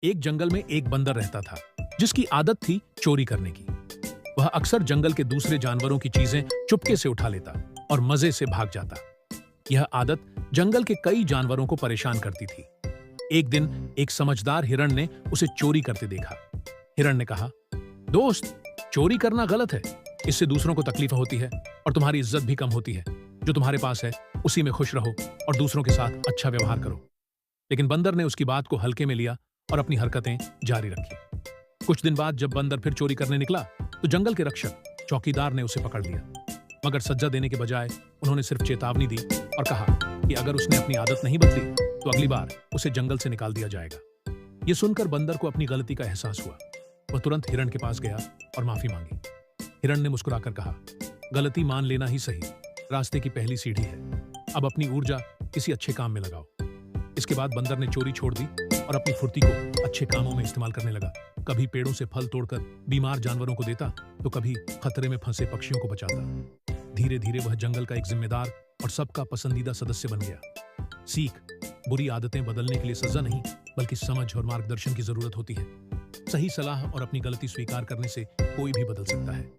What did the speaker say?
एक जंगल में एक बंदर रहता था जिसकी आदत थी चोरी करने की। वह अक्सर जंगल के दूसरे जानवरों की चीजें चुपके से उठा लेता और मजे से भाग जाता। यह आदत जंगल के कई जानवरों को परेशान करती थी। एक दिन एक समझदार हिरण ने उसे चोरी करते देखा। हिरण ने कहा, दोस्त, चोरी करना गलत है। इससे दूसरों को तकलीफ होती है और तुम्हारी इज्जत भी कम होती है। जो तुम्हारे पास है उसी में खुश रहो और दूसरों के साथ अच्छा व्यवहार करो। लेकिन बंदर ने उसकी बात को हल्के में लिया और अपनी हरकतें जारी रखी। कुछ दिन बाद जब बंदर फिर चोरी करने निकला तो जंगल के रक्षक चौकीदार ने उसे पकड़ लिया। मगर सज्जा देने के बजाय उन्होंने सिर्फ चेतावनी दी और कहा कि अगर उसने अपनी आदत नहीं बदली तो अगली बार उसे जंगल से निकाल दिया जाएगा। यह सुनकर बंदर को अपनी गलती का एहसास हुआ। वह तुरंत हिरण के पास गया और माफी मांगी। हिरण ने मुस्कुराकर कहा, गलती मान लेना ही सही, रास्ते की पहली सीढ़ी है। अब अपनी ऊर्जा किसी अच्छे काम में लगाओ। इसके बाद बंदर ने चोरी छोड़ दी और अपनी फुर्ती को अच्छे कामों में इस्तेमाल करने लगा। कभी पेड़ों से फल तोड़कर बीमार जानवरों को देता तो कभी खतरे में फंसे पक्षियों को बचाता। धीरे धीरे वह जंगल का एक जिम्मेदार और सबका पसंदीदा सदस्य बन गया। सीख, बुरी आदतें बदलने के लिए सजा नहीं बल्कि समझ और मार्गदर्शन की जरूरत होती है। सही सलाह और अपनी गलती स्वीकार करने से कोई भी बदल सकता है।